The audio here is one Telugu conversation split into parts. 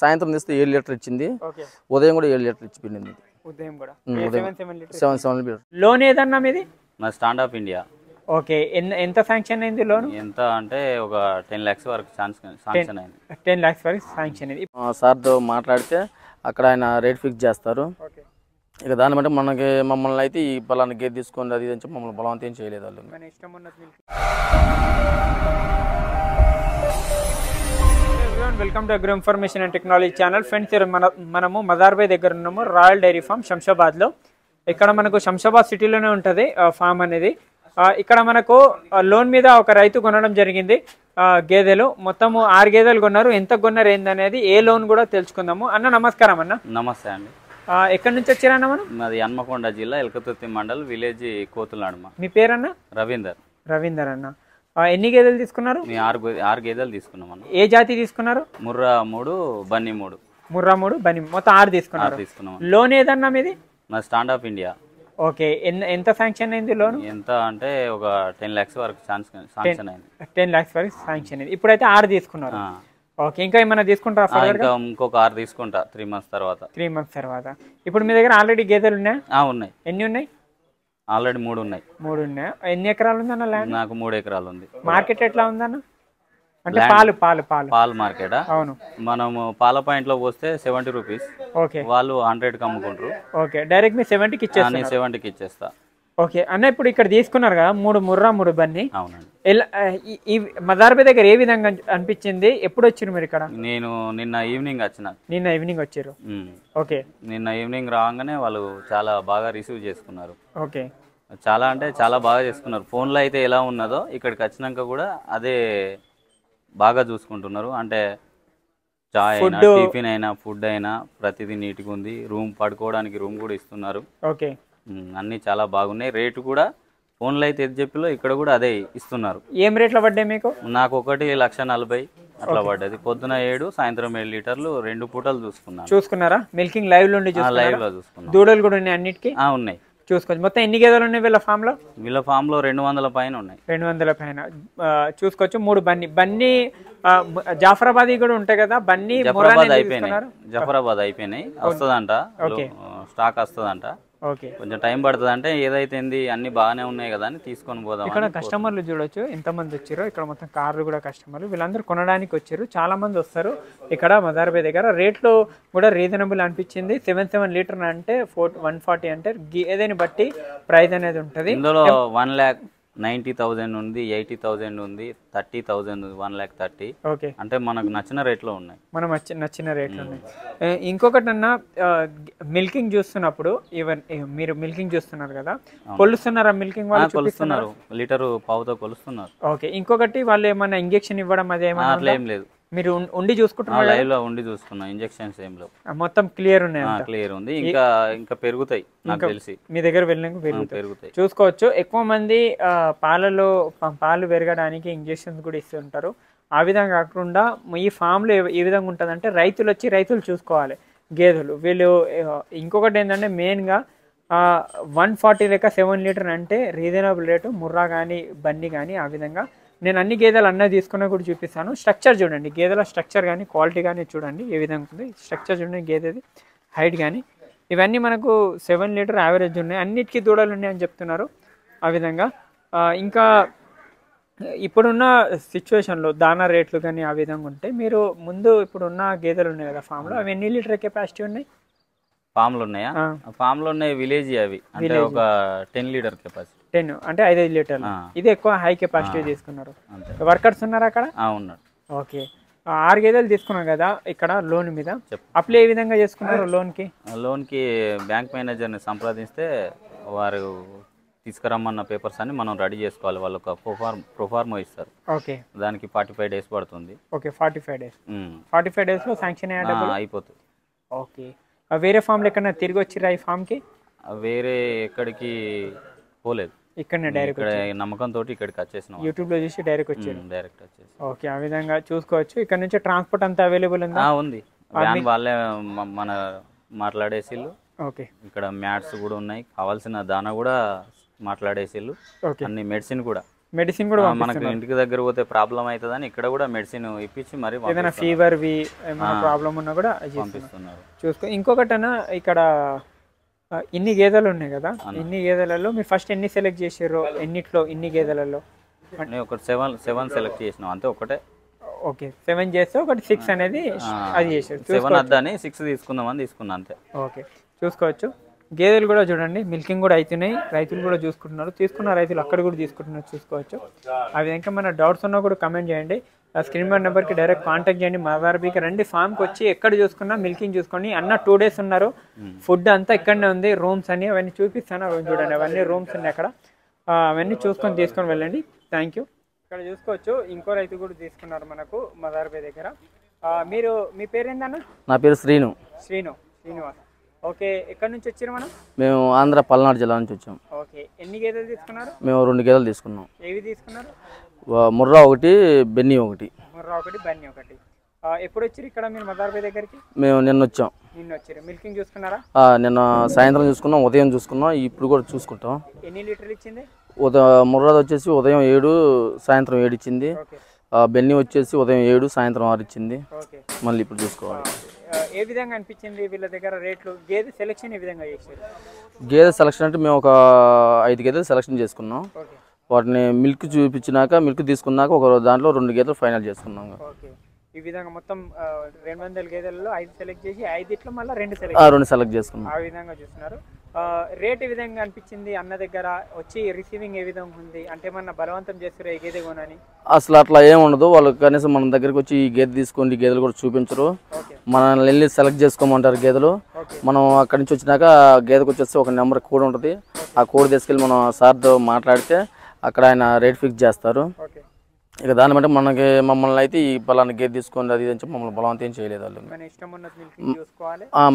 సాయంత్రం తీస్తే 7 లీటర్ ఇచ్చింది. ఉదయం కూడా 7 లీటర్ ఇచ్చి పిండింది. ఉదయం కూడా 7 లీటర్. లోన్ ఏదన్నా మీది? మా స్టాండ్ ఆఫ్ ఇండియా. ఓకే, ఎంత శాంక్షన్ అయింది లోన్? ఎంత అంటే ఒక 10 lakhs వరకు శాంక్షన్ అయింది. 10 lakhs వరకు శాంక్షన్ అయింది. సార్తో మాట్లాడితే అక్కడ ఆయన రేట్ ఫిక్స్ చేస్తారు. ఇక దాన్ని బట్టి మమ్మల్ని అయితే ఈ పలానా గేర్ తీసుకోండి అది అని చెప్పి మమ్మల్ని బలవంతం చేయలేదు వాళ్ళు. Welcome to agro information and technology channel. Friends, మనము మదార్బాయ్ దగ్గర ఉన్నాము, రాయల్ డైరీ ఫామ్ శంషాబాద్లో. ఇక్కడ మనకు శంషాబాద్ సిటీలోనే ఉంటుంది ఫామ్ అనేది. ఇక్కడ మనకు లోన్ మీద ఒక రైతు కొనడం జరిగింది గేదెలు. మొత్తము 6 గేదెలు కొన్నారు. ఎంత కొన్నారు ఏందనేది, ఏ లోన్ కూడా తెలుసుకుందాము. అన్న నమస్కారం. అన్న నమస్తే అండి. ఎక్కడి నుంచి వచ్చారన్న? మనం మాది హన్మకొండ జిల్లా ఎల్కతుర్తి మండల్, విలేజ్ కోతులాడమ. మీ పేరన్న? రవీందర్ అన్న. ఎన్ని గేదెలు తీసుకున్నారు? 6 గేదెలు తీసుకున్నాం అన్న. ఏ జాతి తీసుకున్నారు? ముర్రా 3 బన్నీ 3. ముర్రా 3 బన్నీ, మొత్తం 6 తీసుకున్నారు. లోన్ ఏదన్నా మీది? మా స్టాండ్ ఆఫ్ ఇండియా. ఓకే, ఎంత శాంక్షన్ అయింది లోన్? ఎంత అంటే ఒక 10 lakhs వరకు శాంక్షన్ అయింది. 10 lakhs వరకు శాంక్షన్ అయింది. ఇప్పుడైతే 6 తీసుకున్నారు. ఓకే, ఇంకా ఏమైనా తీసుకుంటారా? ఇంకొక 6 తీసుకుంటా 3 months తర్వాత. 3 months తర్వాత. ఇప్పుడు మీ దగ్గర ఆల్రెడీ గేదెలు ఉన్నాయా? ఉన్నాయి. ఎన్ని ఉన్నాయి? ఆల్రెడీ 3 ఉన్నాయి. 3 ఉన్నాయా? ఎన్ని ఎకరాలు ఉందన్న ల్యాండ్? నాకు 3 ఎకరాలు ఉంది. మార్కెట్ ఎట్లా ఉందన్న? అంటే పాలు మార్కెటా? అవును. మనము పాల పాయింట్ లో పోస్తే 70 rupees. ఓకే, వాళ్ళు 100కి అమ్ముకుంటారు. ఓకే, డైరెక్ట్ మీ 70కి ఇచ్చేస్తా. 70కి ఇచ్చేస్తా. ఓకే అన్న, ఇప్పుడు ఇక్కడ తీసుకున్నారు కదా 3 ముర్రా 3 బన్నీ. అవునండి. ఈ మదార్బాయ్ దగ్గర ఏ విధంగా అనిపించింది? ఎప్పుడు వచ్చారు మీరు ఇక్కడ? నేను నిన్న ఈవినింగ్ వచ్చిన. నిన్న ఈవినింగ్ వచ్చారు. ఓకే, నిన్న ఈవినింగ్ రాగానే వాళ్ళు చాలా బాగా రిసీవ్ చేసుకున్నారు. ఓకే, చాలా అంటే చాలా బాగా చేసుకున్నారు. ఫోన్లో అయితే ఎలా ఉన్నదో ఇక్కడికి వచ్చినాక కూడా అదే బాగా చూసుకుంటున్నారు. అంటే చాయ్ అయినా, టిఫిన్ అయినా, ఫుడ్ అయినా ప్రతిదీ నీట్గా ఉంది. పడుకోవడానికి రూమ్ కూడా ఇస్తున్నారు. ఓకే, అన్నీ చాలా బాగున్నాయి. రేటు కూడా ఫోన్లో అయితే ఏది చెప్పిలో ఇక్కడ కూడా అదే ఇస్తున్నారు. ఏం రేట్లో పడ్డాయి మీకు? నాకు 1,40,000 అట్లా పడ్డది. పొద్దున 7, సాయంత్రం 7 లీటర్లు 2 పూటలు చూసుకున్నారా? మిల్కింగ్ లైవ్ లో లైవ్ లో చూసుకున్నా. దూడలు కూడా ఉన్నాయి అన్నిటికీ? ఉన్నాయి. చూసుకోవచ్చు. మొత్తం ఎన్ని గేదెలు ఉన్నాయి వీళ్ళ ఫామ్ లో? 200 పైన ఉన్నాయి. 200 పైన చూసుకోవచ్చు. 3 బన్నీ జాఫరాబాద్ కూడా ఉంటాయి కదా. బన్నీ జఫరాబాద్ అయిపోయినాయి. వస్తుందంట, స్టాక్ వస్తుందంట. ఓకే, కొంచెం టైం పడుతుంది. అంటే ఏదైతే అన్ని బాగానే ఉన్నాయి కదా అని తీసుకొని పోదాం. ఇక్కడ కస్టమర్లు చూడొచ్చు ఎంతమంది వచ్చారో. ఇక్కడ మొత్తం కార్లు కూడా కస్టమర్లు, వీళ్ళందరూ కొనడానికి వచ్చారు. చాలా మంది వస్తారు ఇక్కడ మదార్బాయ్ దగ్గర. రేట్లు కూడా రీజనబుల్ అనిపించింది. 7 లీటర్ అంటే 140 అంటే ఏదైనా బట్టి ప్రైస్ అనేది ఉంటుంది. ఇందులో 1,90,000 ఉంది, 80,000 ఉంది, 30,000, 1,30,000. ఓకే, అంటే మనకు నచ్చిన రేట్లో ఉన్నాయి. నచ్చిన రేట్లు ఉన్నాయి. ఇంకొకటి అన్న, మిల్కింగ్ చూస్తున్నప్పుడు మీరు మిల్కింగ్ చూస్తున్నారు కదా, కొలుస్తున్నారా? మిల్కింగ్ వాళ్ళు కొలుస్తున్నారు, లీటరు పావుతో కొలుస్తున్నారు. ఓకే, ఇంకొకటి వాళ్ళు ఏమన్నా ఇంజెక్షన్ ఇవ్వడం అదేమన్నా? అట్లా ఏం లేదు. మీరు ఉండి చూసుకుంటున్నారు? లైవ్ లో ఉండి చూసుకున్నాం. ఇంజెక్షన్స్ ఏం లేవు, మొత్తం క్లియర్ ఉన్నాయి. క్లియర్ ఉంది. ఇంకా పెరుగుతాయి నాకు తెలిసి. మీ దగ్గర వెళ్ళినాక పెరుగుతాయి. చూసుకోవచ్చు. ఎక్కువ మంది పాలు పెరగడానికి ఇంజెక్షన్స్ కూడా ఇస్తుంటారు. ఆ విధంగా కాకుండా ఈ ఫామ్ లో ఏ విధంగా ఉంటుందంటే, రైతులు చూసుకోవాలి గేదెలు. వీళ్ళు ఇంకొకటి ఏంటంటే మెయిన్ గా 140 లేక 7 లీటర్ అంటే రీజనబుల్ రేటు. ముర్రా కానీ బన్నీ కానీ ఆ విధంగా. నేను అన్ని గేదెలు తీసుకున్నా కూడా చూపిస్తాను. స్ట్రక్చర్ చూడండి, గేదెల స్ట్రక్చర్ కానీ క్వాలిటీ కానీ చూడండి ఏ విధంగా ఉంది. స్ట్రక్చర్ చూడండి, గేదెది హైట్ కానీ ఇవన్నీ మనకు 7 లీటర్ యావరేజ్ ఉన్నాయి. అన్నిటికీ దూడలు ఉన్నాయి అని చెప్తున్నారు. ఆ విధంగా ఇంకా ఇప్పుడున్న సిచ్యువేషన్లో దానా రేట్లు కానీ ఆ విధంగా ఉంటాయి. మీరు ముందు ఇప్పుడున్న గేదెలు ఉన్నాయి కదా ఫామ్లో, అవి ఎన్ని లీటర్ కెపాసిటీ ఉన్నాయి? ఫామ్లు ఉన్నాయా? ఫామ్లో ఉన్నాయి విలేజ్. అవి అంటే ఒక 10 లీటర్ కెపాసిటీ. 10 అంటే 5 లీటర్లు. ఇది ఎక్కువ హై కెపాసిటీ తీసుకున్నారు. వర్కర్స్ ఉన్నారు అక్కడ? ఉన్నారు. ఓకే, 6 గేదెలు తీసుకున్నారు కదా ఇక్కడ లోన్ మీద. అప్లై ఏ విధంగా చేసుకున్నారు లోన్కి? బ్యాంక్ మేనేజర్ని సంప్రదిస్తే వారు తీసుకురమ్మన్న పేపర్స్ అన్ని మనం రెడీ చేసుకోవాలి. వాళ్ళు ఒక ప్రొఫార్మా ఇస్తారు. ఓకే, దానికి 45 days పడుతుంది. Okay, 45 days. 45 days లో శాంక్షన్ అయిపోతుంది. ఓకే, వేరే ఫామ్లో ఎక్కడైనా తిరిగి వచ్చిరా ఈ ఫామ్కి? వేరే ఎక్కడికి పోలేదు, ఇక్కడ డైరెక్ట్ నమ్మకంతో ఇక్కడికి వచ్చేసిన. యూట్యూబ్ లో చూసి డైరెక్ట్ వచ్చారు. డైరెక్ట్ వచ్చేసి. ఓకే, ఆ విధంగా చూసుకోవచ్చు. ఇక్కడ నుంచి ట్రాన్స్పోర్ట్ అంతా అవైలబుల్ ఉందా? ఉంది. వ్యాన్ వాళ్ళే మన మాట్లాడేసిళ్ళు. ఓకే, ఇక్కడ మ్యాట్స్ కూడా ఉన్నాయి. కావాల్సిన దానా కూడా మాట్లాడేసిళ్ళు. అన్ని మెడిసిన్ కూడా మెడిసిన్ కూడా మనకు ఇంటికి దగ్గర పోతే ప్రాబ్లం అవుతుందని ఇక్కడ కూడా మెడిసిన్ ఇప్పించి మరి ఏదైనా ఫీవర్వి ఏమైనా ప్రాబ్లం ఉన్నా కూడా పంపిస్తున్నారు. చూసుకో. ఇంకొకటన్నా ఇక్కడ ఇన్ని గేదెలు ఉన్నాయి కదా, ఇన్ని గేదెలలో మీరు ఫస్ట్ ఎన్ని సెలెక్ట్ చేసారు? ఎన్నిట్లో ఇన్ని గేదెలలో? ఒక 7 సెలెక్ట్ చేసినాం అంతే, ఒకటే. ఓకే, 7 చేస్తే ఒకటి 6 అనేది అది చేశారు. 7 వద్దని 6 తీసుకుందామని తీసుకున్నా అంతే. ఓకే, చూసుకోవచ్చు. గేదెలు కూడా చూడండి, మిల్కింగ్ కూడా అవుతున్నాయి, రైతులు కూడా చూసుకుంటున్నారు, తీసుకున్న రైతులు అక్కడ కూడా తీసుకుంటున్నారు, చూసుకోవచ్చు. ఆ విధంగా మన డౌట్స్ ఉన్నా కూడా కమెంట్ చేయండి. ఆ స్క్రీన్ మీద నెంబర్కి డైరెక్ట్ కాంటాక్ట్ చేయండి. మదార్బీకి రండి, ఫామ్కి వచ్చి ఎక్కడ చూసుకున్నా మిల్కింగ్ చూసుకోండి. అన్న 2 days ఉన్నారు, ఫుడ్ అంతా ఇక్కడనే ఉంది, రూమ్స్ అన్ని అవన్నీ చూపిస్తాను, అవన్నీ చూడండి, అవన్నీ రూమ్స్ ఉన్నాయి అక్కడ, అవన్నీ చూసుకొని తీసుకొని వెళ్ళండి. Thank you. ఇక్కడ చూసుకోవచ్చు ఇంకో రైతు కూడా తీసుకున్నారు మనకు మదార్బీ దగ్గర. మీరు మీ పేరు ఏందన్న? నా పేరు శ్రీనివాస్. ఓకే, ఎక్కడి నుంచి వచ్చారు మనం? మేము ఆంధ్ర పల్నాడు జిల్లా నుంచి వచ్చాం. ఓకే, ఎన్ని గేదెలు తీసుకున్నారు? మేము 2 గేదెలు తీసుకున్నాం. ఏవి తీసుకున్నారు? ముర్రా ఒకటి, బెన్నీ ఒకటి. ముర్రా ఒకటి, బన్నీ ఒకటి. ఎప్పుడు వచ్చారు ఇక్కడ మీరు మదార్బీ దగ్గరికి? మేము నిన్న వచ్చాం. నిన్న వచ్చారు. మిల్కింగ్ చూసుకున్నారా? నిన్న సాయంత్రం చూసుకున్నాం, ఉదయం చూసుకున్నాం, ఇప్పుడు కూడా చూసుకుంటాం. ఎన్ని లీటర్లు ఇచ్చింది? ముర్రాది వచ్చేసి ఉదయం 7, సాయంత్రం 7 ఇచ్చింది. బెన్నీ వచ్చేసి ఉదయం 7, సాయంత్రం 6 ఇచ్చింది. మళ్ళీ ఇప్పుడు చూసుకోవాలి. ఏ విధంగా అనిపించింది వీళ్ళ దగ్గర రేట్లు? గేదె సెలెక్షన్ ఏ విధంగా చేశారు? గేదె సెలక్షన్ అంటే మేము ఒక 5 గేదెలు సెలక్షన్ చేసుకున్నాం. వాటిని మిల్క్ చూపించినాక, మిల్క్ తీసుకున్నాక ఒక దాంట్లో 2 గేదెలు ఫైనల్ చేసుకున్నాం. ఈ విధంగా మొత్తం 200 గేదెలలో 5 సెలెక్ట్ చేసి 5 మళ్ళీ 2 సెలెక్ట్ చేసుకున్నాం. ఆ విధంగా చూస్తున్నారు. రేట్ ఏ విధంగా అనిపించింది అన్న దగ్గర? వచ్చి రిసీవింగ్ ఏ విధంగా ఉంది? అంటే ఏమన్నా బలవంతం చేస్తారు ఏ గేదె కొనని? అసలు అట్లా ఏముండదు. వాళ్ళు కనీసం మన దగ్గరికి వచ్చి ఈ గేదె తీసుకోండి, గేదెలు కూడా చూపించరు. మనల్ని వెళ్ళి సెలెక్ట్ చేసుకోమంటారు గేదెలు. మనం అక్కడి నుంచి వచ్చినాక గేదెకి వచ్చేసి ఒక నెంబర్ కోడ్ ఉంటుంది. ఆ కోడ్ తీసుకెళ్ళి మనం సార్తో మాట్లాడితే అక్కడ ఆయన రేట్ ఫిక్స్ చేస్తారు. ఇక దాన్ని బట్టి మమ్మల్ని అయితే ఈ పలానా గేదె తీసుకోండి అది అని చెప్పి మమ్మల్ని బలవంతం ఏం చేయలేదు వాళ్ళు.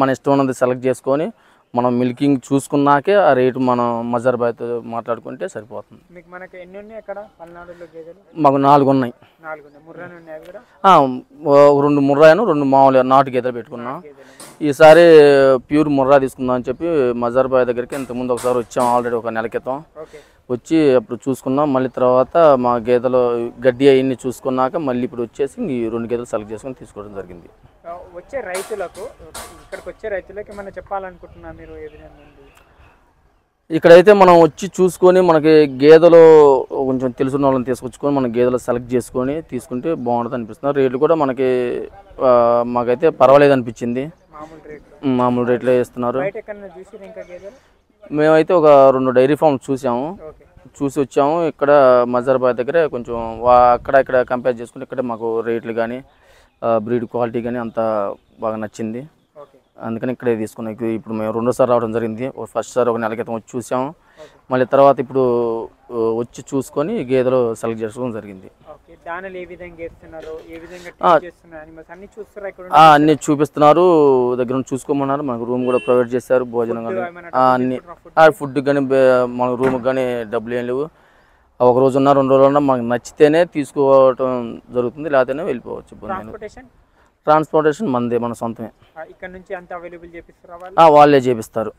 మన ఇష్టం ఉన్నది సెలెక్ట్ చేసుకొని మనం మిల్కింగ్ చూసుకున్నాకే ఆ రేటు మనం మజర్బాయ్తో మాట్లాడుకుంటే సరిపోతుంది. మాకు 4 ఉన్నాయి. 2 ముర్రాను, 2 మామూలు నాటు గేదెలు పెట్టుకున్నాం. ఈసారి ప్యూర్ ముర్రా తీసుకుందాం అని చెప్పి మజర్బాయ్ దగ్గరికి ఇంతకుముందు ఒకసారి వచ్చాం, ఆల్రెడీ ఒక నెల క్రితం వచ్చి అప్పుడు చూసుకున్నాం. మళ్ళీ తర్వాత మా గేదెలు గడ్డి అవన్నీ చూసుకున్నాక మళ్ళీ ఇప్పుడు వచ్చేసి ఈ 2 గేదెలు సెలెక్ట్ చేసుకొని తీసుకోవడం జరిగింది. వచ్చే రైతులకు, ఇక్కడికి వచ్చే రైతులకు ఏమైనా చెప్పాలనుకుంటున్నా మీరు? ఏ విధంగా ఉంది ఇక్కడైతే మనం వచ్చి చూసుకొని మనకి గేదెలు కొంచెం తెలుసున్న వాళ్ళని తీసుకొచ్చుకొని మన గేదెలు సెలెక్ట్ చేసుకొని తీసుకుంటే బాగుంటుంది అనిపిస్తుంది. రేట్లు కూడా మాకైతే పర్వాలేదు అనిపించింది, మామూలు రేట్లే ఇస్తున్నారు. మేమైతే ఒక 2 డైరీ ఫామ్ చూసి వచ్చాము. ఇక్కడ మజర్బాయ్ దగ్గర కొంచెం ఇక్కడ కంపేర్ చేసుకుంటే ఇక్కడ మాకు రేట్లు కానీ బ్రీడ్ క్వాలిటీ కానీ అంత బాగా నచ్చింది. అందుకని ఇక్కడే తీసుకున్నాం. ఇప్పుడు మేము 2వ సారి రావడం జరిగింది. ఫస్ట్ సారి ఒక నెల క్రితం వచ్చి చూసాము, మళ్ళీ తర్వాత ఇప్పుడు వచ్చి చూసుకొని గేదెలు సెలెక్ట్ చేసుకోవడం జరిగింది. అన్ని చూపిస్తున్నారు, దగ్గర చూసుకోమన్నారు. మనకు రూమ్ కూడా ప్రొవైడ్ చేశారు, భోజనం కానీ అన్ని, ఫుడ్ కానీ మనకు రూమ్ కానీ డబ్బులు ఏం లేవు. ఒక రోజు ఉన్నా 2 రోజులు ఉన్నా మాకు నచ్చితేనే తీసుకోవటం జరుగుతుంది, లేకపోతే వెళ్ళిపోవచ్చు. ట్రాన్స్పోర్టేషన్ మన సొంతమే. వాళ్ళే చేపిస్తారు,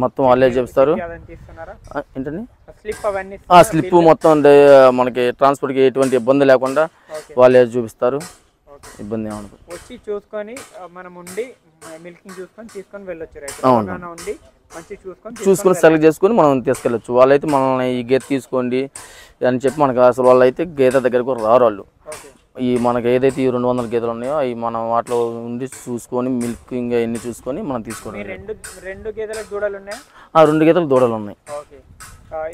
మొత్తం వాళ్ళే చేపిస్తారు. ఏంటండి స్లిప్ మొత్తం మనకి ట్రాన్స్పోర్ట్కి ఎటువంటి ఇబ్బంది లేకుండా వాళ్ళే చూపిస్తారు, ఇబ్బంది ఏమన్నా. వచ్చి చూసుకొని మనం ఉండి మిల్కింగ్ తీసుకొని వెళ్ళొచ్చు. చూసుకొని సెలెక్ట్ చేసుకొని మనం తీసుకెళ్ళచ్చు. వాళ్ళైతే మనల్ని ఈ గేదె తీసుకోండి అని చెప్పి మనకు అసలు వాళ్ళైతే గేదె దగ్గరకు రారు. వాళ్ళు మనకి ఏదైతే ఈ 200 గేదెలు ఉన్నాయో అవి మనం వాటిలో ఉండి చూసుకొని మిల్కింగ్ అవన్నీ చూసుకొని మనం తీసుకోవడం. 2 గేదెలకు దూడలు ఉన్నాయా? 2 గేదెలకు దూడలు ఉన్నాయి.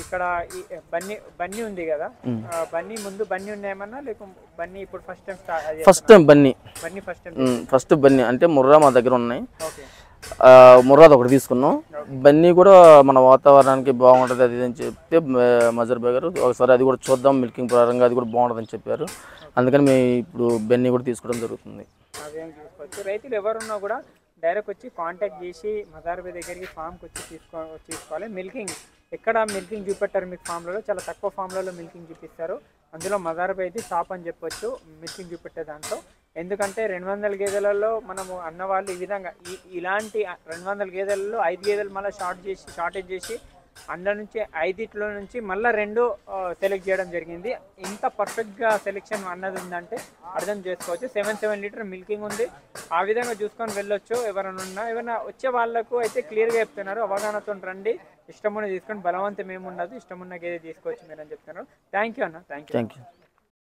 ఇక్కడ బన్నీ ఉంది కదా, బన్నీ ముందు బన్నీ ఉన్నాయేమన్నా లేక బన్నీ ఇప్పుడు ఫస్ట్ టైం బన్నీ అంటే ముర్రా మా దగ్గర ఉన్నాయి. ముర్రాది ఒకటి తీసుకున్నాం. బన్నీ కూడా మన వాతావరణానికి బాగుంటుంది అది అని చెప్తే మజర్బాయ్ గారు ఒకసారి అది కూడా చూద్దాం, మిల్కింగ్ పరంగా అది కూడా బాగుంటుంది అని చెప్పారు. అందుకని మేము ఇప్పుడు బన్నీ కూడా తీసుకోవడం జరుగుతుంది. రైతులు ఎవరున్నా కూడా డైరెక్ట్ వచ్చి కాంటాక్ట్ చేసి మజర్బాయ్ దగ్గరికి ఫామ్కి వచ్చి తీసుకోవాలి. మిల్కింగ్ ఎక్కడ మిల్కింగ్ చూపెట్టారు మీకు ఫామ్లలో, చాలా తక్కువ ఫామ్లలో మిల్కింగ్ చూపిస్తారు. అందులో మజర్బాయ్ అయితే టాప్ అని చెప్పొచ్చు మిల్కింగ్ చూపెట్టే దాంట్లో. ఎందుకంటే 200 గేదెలలో మనము అన్నవాళ్ళు ఈ విధంగా ఇలాంటి 200 గేదెలలో 5 గేదెలు మళ్ళీ షార్టేజ్ చేసి అందులో నుంచి 5 నుంచి మళ్ళీ 2 సెలెక్ట్ చేయడం జరిగింది. ఇంత పర్ఫెక్ట్గా సెలెక్షన్ అన్నది ఉందంటే అర్థం చేసుకోవచ్చు. 7 లీటర్ మిల్కింగ్ ఉంది. ఆ విధంగా చూసుకొని వెళ్ళొచ్చు. ఎవరైనా వచ్చే వాళ్ళకు అయితే క్లియర్గా చెప్తున్నారు, అవగాహనతో రండి, ఇష్టమున్న తీసుకొని బలవంతం ఏముండదు, ఇష్టమున్న గేదె తీసుకోవచ్చు మీరు అని చెప్తున్నారు. థ్యాంక్ యూ అన్న, థ్యాంక్ యూ.